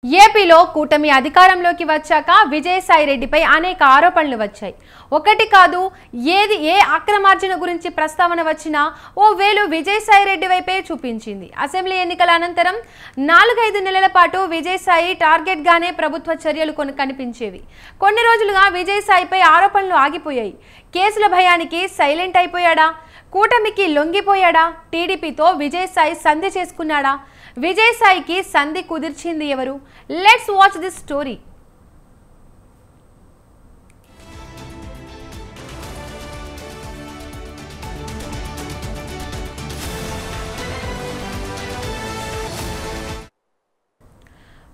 ఏపీలో కూటమి అధికారంలోకి వచ్చాక విజయసాయిరెడ్డిపై అనేక ఆరోపణలు వచ్చాయి. ఒకటి కాదు, ఏ అక్రమార్జన గురించి ప్రస్తావన వచ్చినా ఓ వేలు విజయసాయిరెడ్డి వైపే చూపించింది. అసెంబ్లీ ఎన్నికల అనంతరం 4-5 నెలల పాటు విజయసాయి టార్గెట్ గానే ప్రభుత్వ చర్యలు కనిపించేవి. కొన్ని రోజులుగా విజయసాయిపై ఆరోపణలు ఆగిపోయాయి. కేసుల భయానికి సైలెంట్ అయిపోయాడా? కూటమికి లొంగిపోయాడా? టీడీపీతో విజయసాయి సంధి చేసుకున్నాడా? విజయసాయికి సంధి కుదిర్చింది ఎవరు? Let's watch this story.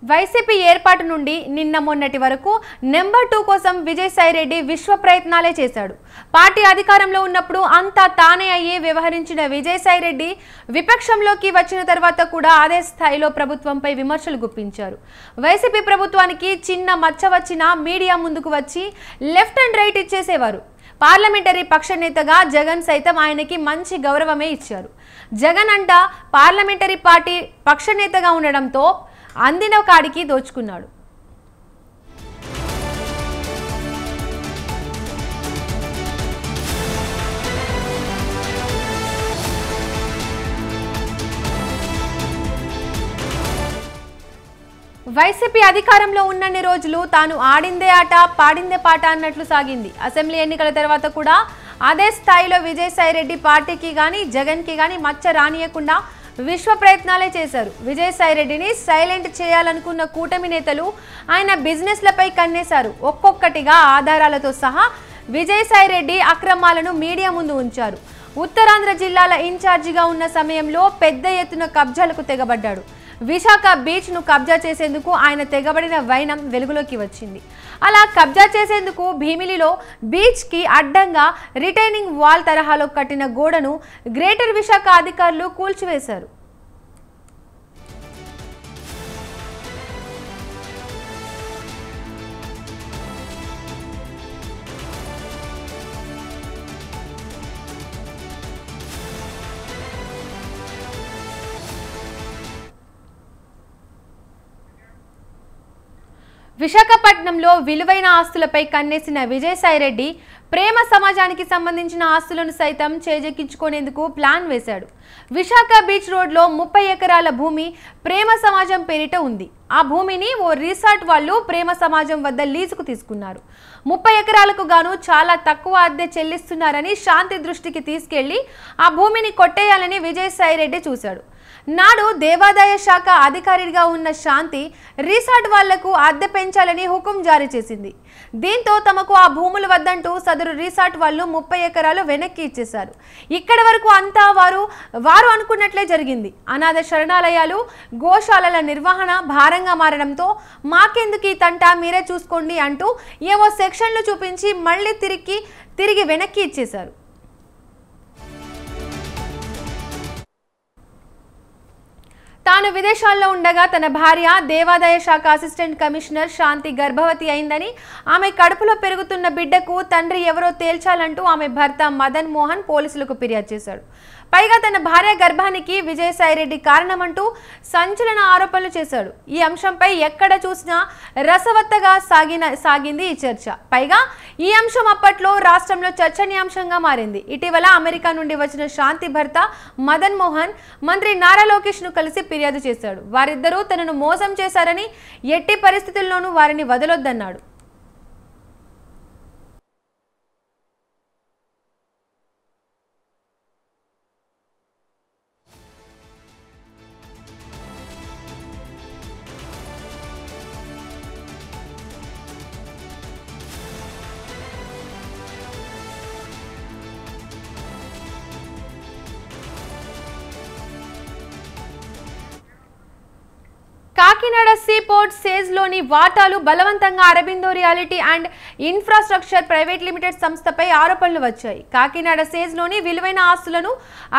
YCP ఏర్పాటు నుండి నిన్న మొన్నటి వరకు నెంబర్ 2 కోసం విజయసాయిరెడ్డి విశ్వ ప్రయత్నాలే చేశాడు. పార్టీ అధికారంలో ఉన్నప్పుడు అంతా తానే అయ్యి వ్యవహరించిన విజయసాయిరెడ్డి విపక్షంలోకి వచ్చిన తర్వాత కూడా అదే స్థాయిలో ప్రభుత్వంపై విమర్శలు గుప్పించారు. వైసీపీ ప్రభుత్వానికి చిన్న మచ్చ వచ్చినా మీడియా ముందుకు వచ్చి లెఫ్ట్ అండ్ రైట్ ఇచ్చేసేవారు. పార్లమెంటరీ పక్ష నేతగా జగన్ సైతం ఆయనకి మంచి గౌరవమే ఇచ్చారు. జగన్ అంట పార్లమెంటరీ పార్టీ పక్ష నేతగా ఉండడంతో అందిన కాడికి దోచుకున్నాడు. వైసీపీ అధికారంలో ఉన్నన్ని రోజులు తాను ఆడిందే ఆట పాడిందే పాట అన్నట్లు సాగింది. అసెంబ్లీ ఎన్నికల తర్వాత కూడా అదే స్థాయిలో విజయసాయిరెడ్డి పార్టీకి గాని జగన్కి గాని మచ్చ రానియకుండా విశ్వ ప్రయత్నాలే చేశారు. విజయసాయిరెడ్డిని సైలెంట్ చేయాలనుకున్న కూటమి నేతలు ఆయన బిజినెస్లపై కన్నేశారు. ఒక్కొక్కటిగా ఆధారాలతో సహా విజయసాయిరెడ్డి అక్రమాలను మీడియా ముందు ఉంచారు. ఉత్తరాంధ్ర జిల్లాల ఇన్ఛార్జిగా ఉన్న సమయంలో పెద్ద ఎత్తున కబ్జాలకు తెగబడ్డాడు. విశాఖ బీచ్ ను కబ్జా చేసేందుకు ఆయన తెగబడిన వైనం వెలుగులోకి వచ్చింది. అలా కబ్జా చేసేందుకు భీమిలిలో బీచ్ కి అడ్డంగా రిటైనింగ్ వాల్ తరహాలో కట్టిన గోడను గ్రేటర్ విశాఖ అధికారులు కూల్చివేశారు. విశాఖపట్నంలో విలువైన ఆస్తులపై కన్నేసిన విజయసాయిరెడ్డి ప్రేమ సమాజానికి సంబంధించిన ఆస్తులను సైతం చేజెక్కించుకునేందుకు ప్లాన్ వేశాడు. విశాఖ బీచ్ రోడ్లో 30 ఎకరాల భూమి ప్రేమ సమాజం పేరిట ఉంది. ఆ భూమిని ఓ రిసార్ట్ వాళ్ళు ప్రేమ సమాజం వద్ద లీజుకు తీసుకున్నారు. 30 ఎకరాలకు గాను చాలా తక్కువ అద్దె చెల్లిస్తున్నారని శాంతి దృష్టికి తీసుకెళ్లి ఆ భూమిని కొట్టేయాలని విజయసాయిరెడ్డి చూశాడు. నాడు దేవాదాయ శాఖ అధికారిగా ఉన్న శాంతి రిసార్ట్ వాళ్లకు అద్దె పెంచాలని హుకుం జారీ చేసింది. దీంతో తమకు ఆ భూములు వద్దంటూ సదరు రిసార్ట్ వాళ్ళు 30 ఎకరాలు వెనక్కి ఇచ్చేశారు. ఇక్కడి వరకు అంతా వారు అనుకున్నట్లే జరిగింది. అనాథ శరణాలయాలు, గోశాలల నిర్వహణ భారంగా మారడంతో మాకెందుకు ఈ తంట, మీరే చూసుకోండి అంటూ ఏవో సెక్షన్లు చూపించి మళ్ళీ తిరిగి వెనక్కి ఇచ్చేశారు. తాను విదేశాల్లో ఉండగా తన భార్య దేవాదాయ శాఖ అసిస్టెంట్ కమిషనర్ శాంతి గర్భవతి అయిందని, ఆమె కడుపులో పెరుగుతున్న బిడ్డకు తండ్రి ఎవరో తేల్చాలంటూ ఆమె భర్త మదన్ మోహన్ పోలీసులకు ఫిర్యాదు చేశాడు. పైగా తన భార్య గర్భానికి విజయసాయిరెడ్డి కారణమంటూ సంచలన ఆరోపణలు చేశాడు. ఈ అంశంపై ఎక్కడ చూసినా రసవత్తగా సాగింది ఈ చర్చ. పైగా ఈ అంశం అప్పట్లో రాష్ట్రంలో చర్చనీయాంశంగా మారింది. ఇటీవల అమెరికా నుండి వచ్చిన శాంతి భర్త మదన్ మోహన్ మంత్రి నారా లోకేష్ ను కలిసి ఫిర్యాదు చేశాడు. వారిద్దరూ తనను మోసం చేశారని, ఎట్టి పరిస్థితుల్లోనూ వారిని వదలొద్దన్నాడు. కాకినాడ సీపోర్ట్ సేజ్లోని వాటాలు బలవంతంగా Aurobindo reality and infrastructure private limited సంస్థపై ఆరోపణలు వచ్చాయి. కాకినాడ సేజ్లోని విలువైన ఆస్తులను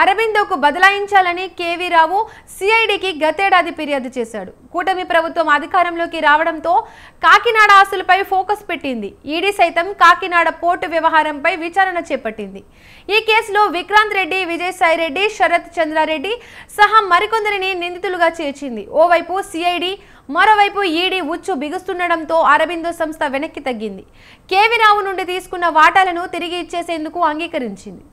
అరబిందోకు బదలాయించాలని కేవీ రావు సిఐడికి గతేడాది ఫిర్యాదు చేశాడు. కూటమి ప్రభుత్వం అధికారంలోకి రావడంతో కాకినాడ ఆస్తులపై ఫోకస్ పెట్టింది. ఈడీ సైతం కాకినాడ పోర్టు వ్యవహారంపై విచారణ చేపట్టింది. ఈ కేసులో విక్రాంత్ రెడ్డి, విజయసాయిరెడ్డి, శరత్ చంద్రారెడ్డి సహా మరికొందరిని నిందితులుగా చేర్చింది. ఓవైపు సిఐడి మరోవైపు ఈడీ ఉచ్చు బిగుస్తుండడంతో అరబిందో సంస్థ వెనక్కి తగ్గింది. కేవీ రావు నుండి తీసుకున్న వాటాలను తిరిగి ఇచ్చేసేందుకు అంగీకరించింది.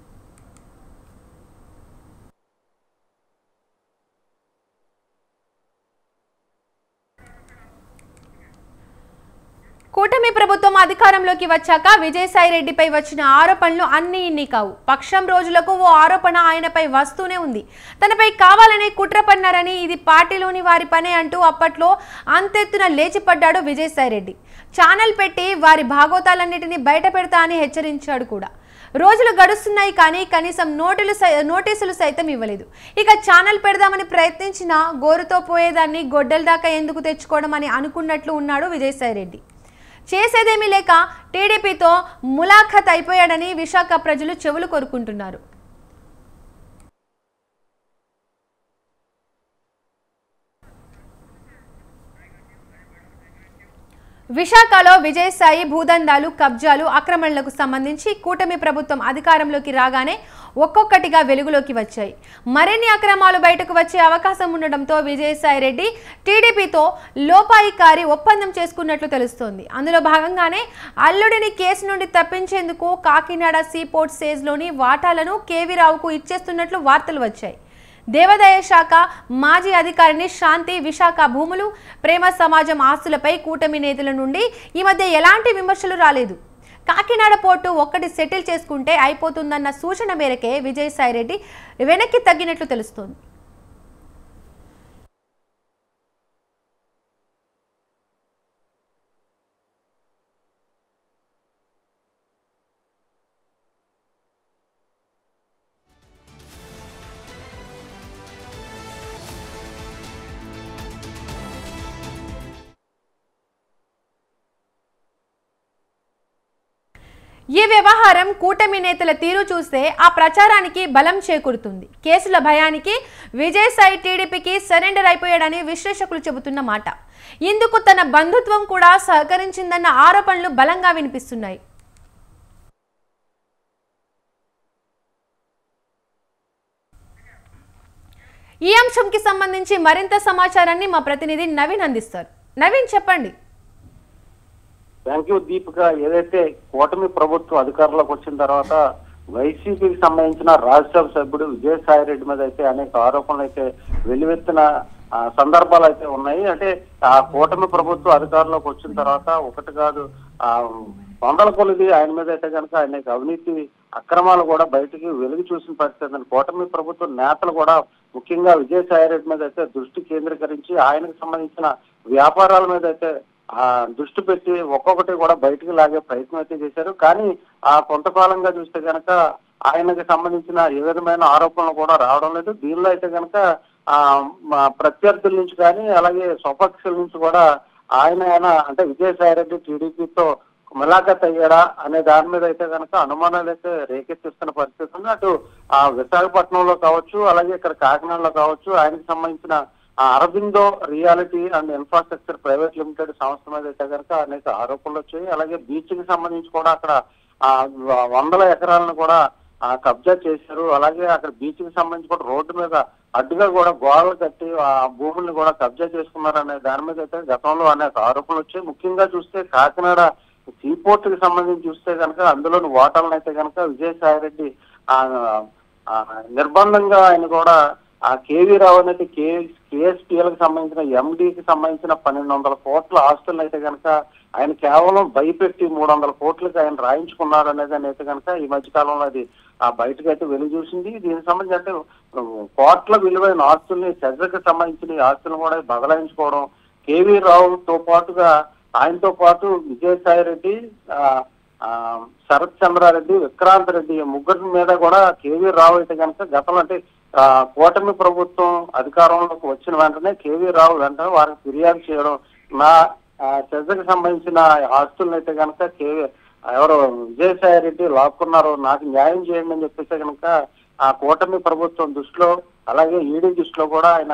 కూటమి ప్రభుత్వం అధికారంలోకి వచ్చాక విజయసాయిరెడ్డిపై వచ్చిన ఆరోపణలు అన్ని ఇన్ని కావు. పక్షం రోజులకు ఓ ఆరోపణ ఆయనపై వస్తూనే ఉంది. తనపై కావాలని కుట్ర పన్నారని, ఇది పార్టీలోని వారి పనే అంటూ అప్పట్లో అంతెత్తున లేచిపడ్డాడు విజయసాయిరెడ్డి. ఛానల్ పెట్టి వారి భాగోతాలన్నిటినీ బయట పెడతా అని హెచ్చరించాడు కూడా. రోజులు గడుస్తున్నాయి కానీ కనీసం నోటీసులు సైతం ఇవ్వలేదు. ఇక ఛానల్ పెడదామని ప్రయత్నించినా గోరుతో పోయేదాన్ని గొడ్డల దాకా ఎందుకు తెచ్చుకోవడం అని అనుకున్నట్లు ఉన్నాడు విజయసాయిరెడ్డి. చేసేదేమీ లేక టీడీపీతో ములాఖత్ అయిపోయాడని విశాఖ ప్రజలు చెవులు కోరుకుంటున్నారు. విశాఖలో విజయసాయి భూదందాలు, కబ్జాలు, ఆక్రమణలకు సంబంధించి కూటమి ప్రభుత్వం అధికారంలోకి రాగానే ఒక్కొక్కటిగా వెలుగులోకి వచ్చాయి. మరిన్ని అక్రమాలు బయటకు వచ్చే అవకాశం ఉండడంతో విజయసాయిరెడ్డి టీడీపీతో లోపాయికారి ఒప్పందం చేసుకున్నట్లు తెలుస్తోంది. అందులో భాగంగానే అల్లుడిని కేసు నుండి తప్పించేందుకు కాకినాడ సీపోర్ట్ సేజ్లోని వాటాలను కేవీ రావుకు ఇచ్చేస్తున్నట్లు వార్తలు వచ్చాయి. దేవాదాయ శాఖ మాజీ అధికారిని శాంతి విశాఖ భూములు, ప్రేమ సమాజం ఆస్తులపై కూటమి నేతల నుండి ఈ మధ్య ఎలాంటి విమర్శలు రాలేదు. కాకినాడ పోర్టు ఒక్కటి సెటిల్ చేసుకుంటే అయిపోతుందన్న సూచన మేరకే విజయసాయిరెడ్డి వెనక్కి తగ్గినట్లు తెలుస్తోంది. ఈ వ్యవహారం కూటమి నేతల తీరు చూస్తే ఆ ప్రచారానికి బలం చేకూరుతుంది. కేసుల భయానికి విజయసాయి టీడీపీకి సరెండర్ అయిపోయాడని విశ్లేషకులు చెబుతున్న మాట. ఇందుకు తన బంధుత్వం కూడా సహకరించిందన్న ఆరోపణలు బలంగా వినిపిస్తున్నాయి. ఈ అంశంకి సంబంధించి మరింత సమాచారాన్ని మా ప్రతినిధి నవీన్ అందిస్తారు. నవీన్, చెప్పండి. Thank you Deepika. ఏదైతే కూటమి ప్రభుత్వం అధికారంలోకి వచ్చిన తర్వాత వైసీపీకి సంబంధించిన రాజ్యసభ సభ్యుడు విజయసాయిరెడ్డి మీద అయితే అనేక ఆరోపణలు అయితే వెల్లువెత్తిన సందర్భాలు అయితే ఉన్నాయి. అంటే ఆ కూటమి ప్రభుత్వం అధికారంలోకి వచ్చిన తర్వాత ఒకటి కాదు వందల కొలది ఆయన మీద అయితే కనుక అనేక అవినీతి అక్రమాలు కూడా బయటికి వెలుగు చూసిన పరిస్థితి. కూటమి ప్రభుత్వ నేతలు కూడా ముఖ్యంగా విజయసాయిరెడ్డి మీద అయితే దృష్టి కేంద్రీకరించి ఆయనకు సంబంధించిన వ్యాపారాల మీద అయితే దృష్టి పెట్టి ఒక్కొక్కటి కూడా బయటికి లాగే ప్రయత్నం అయితే చేశారు. కానీ కొంతకాలంగా చూస్తే కనుక ఆయనకి సంబంధించిన ఏ విధమైన ఆరోపణలు కూడా రావడం లేదు. దీనిలో అయితే కనుక ప్రత్యర్థుల నుంచి కానీ అలాగే స్వపక్షుల నుంచి కూడా ఆయన అంటే విజయసాయిరెడ్డి టీడీపీతో ములాఖత్ అయ్యాడా అనే దాని మీద అయితే కనుక అనుమానాలు అయితే రేకెత్తిస్తున్న పరిస్థితి ఉంది. అటు విశాఖపట్నంలో కావచ్చు, అలాగే ఇక్కడ కాకినాడలో కావచ్చు, ఆయనకు సంబంధించిన Aurobindo reality and infrastructure private limited సంస్థ మీద అయితే కనుక అనేక ఆరోపణలు వచ్చాయి. అలాగే బీచ్ కి సంబంధించి కూడా అక్కడ వందల ఎకరాలను కూడా కబ్జా చేశారు. అలాగే అక్కడ బీచ్ కి సంబంధించి కూడా రోడ్డు మీద అడ్డుగా కూడా గోడలు కట్టి ఆ భూముల్ని కూడా కబ్జా చేసుకున్నారు అనే దాని మీద అయితే గతంలో అనేక ఆరోపణలు వచ్చాయి. ముఖ్యంగా చూస్తే కాకినాడ సీపోర్ట్ కి సంబంధించి చూస్తే కనుక అందులోని వాటాలను అయితే కనుక విజయసాయిరెడ్డి నిర్బంధంగా ఆయన కూడా కేవీ రావు అనేది కేఎస్పీఎల్కి సంబంధించిన ఎండీకి సంబంధించిన 1200 కోట్ల ఆస్తులను అయితే కనుక ఆయన కేవలం భయపెట్టి 300 కోట్లకి ఆయన రాయించుకున్నారు అనేది అయితే కనుక ఈ మధ్య కాలంలో అది బయటకు అయితే వెలుగు చూసింది. దీనికి సంబంధించి అంటే కోట్ల విలువైన ఆస్తుల్ని సెజర్కి సంబంధించిన ఆస్తులను కూడా బదలాయించుకోవడం, కేవీ రావుతో పాటుగా ఆయనతో పాటు విజయసాయిరెడ్డి, శరత్ చంద్రారెడ్డి, విక్రాంత్ రెడ్డి ముగ్గురి మీద కూడా కేవీ రావు అయితే కనుక గతంలో అంటే కూటమి ప్రభుత్వం అధికారంలోకి వచ్చిన వెంటనే కేవీ రావు వెంటనే వారికి ఫిర్యాదు చేయడం, నా సెజర్కి సంబంధించిన ఆస్తులను అయితే కనుక ఎవరు విజయసాయిరెడ్డి లాక్కున్నారు, నాకు న్యాయం చేయండి అని చెప్పేసి కనుక ఆ కూటమి ప్రభుత్వం దృష్టిలో అలాగే ఈడీ దృష్టిలో కూడా ఆయన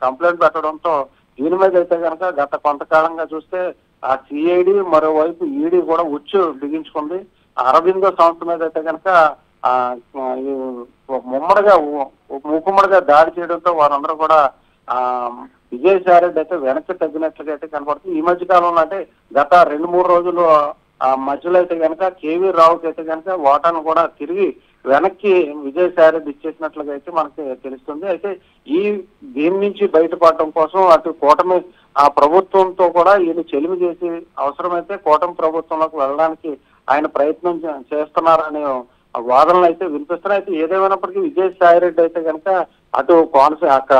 కంప్లైంట్ పెట్టడంతో దీని మీద అయితే కనుక గత కొంతకాలంగా చూస్తే ఆ సిఐడి మరోవైపు ఈడీ కూడా ఉచ్చు బిగించుకుంది. అరబిందో సంస్థ మీద అయితే కనుక మూకుమ్మడిగా దాడి చేయడంతో వారందరూ కూడా విజయసాయి రెడ్డి అయితే వెనక్కి తగ్గినట్లుగా అయితే కనపడుతుంది. ఈ మధ్య కాలంలో అంటే గత 2-3 రోజులు ఆ మధ్యలో అయితే కనుక కేవీ రావుకి అయితే కనుక ఓటాను కూడా తిరిగి వెనక్కి విజయసాయి రెడ్డి ఇచ్చేసినట్లుగా అయితే మనకి తెలుస్తుంది. అయితే దీని నుంచి బయటపడటం కోసం అటు కూటమి ఆ ప్రభుత్వంతో కూడా ఈయన చెలిమి చేసి అవసరమైతే కూటమి ప్రభుత్వంలోకి వెళ్ళడానికి ఆయన ప్రయత్నం చేస్తున్నారనే వాదనలు అయితే వినిపిస్తున్నాయి. అయితే ఏదేమైనప్పటికీ విజయసాయి రెడ్డి అయితే కనుక అటు అక్కడ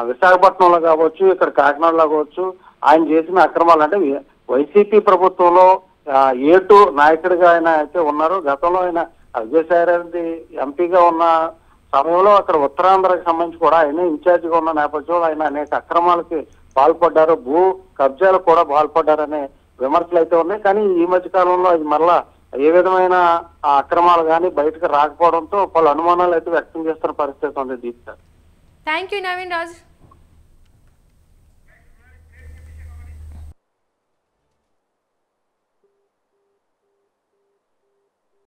విశాఖపట్నంలో కావచ్చు, ఇక్కడ కాకినాడలో కావచ్చు ఆయన చేసిన అక్రమాలు అంటే వైసీపీ ప్రభుత్వంలో A2 నాయకుడిగా ఆయన అయితే ఉన్నారు. గతంలో ఆయన విజయసాయి రెడ్డి ఎంపీగా ఉన్న సమయంలో అక్కడ ఉత్తరాంధ్రకు సంబంధించి కూడా ఆయన ఇన్ఛార్జిగా ఉన్న నేపథ్యంలో ఆయన అనేక అక్రమాలకి పాల్పడ్డారు, భూ కబ్జాలకు కూడా పాల్పడ్డారనే విమర్శలు అయితే ఉన్నాయి. కానీ ఈ మధ్య కాలంలో అది మరలా ఏ విధమైన అక్రమాలు కానీ బయటకు రాకపోవడంతో పలు అనుమానాలు అయితే వ్యక్తం చేస్తున్న పరిస్థితి ఉంది. Deepika, thank you Naveen Raj.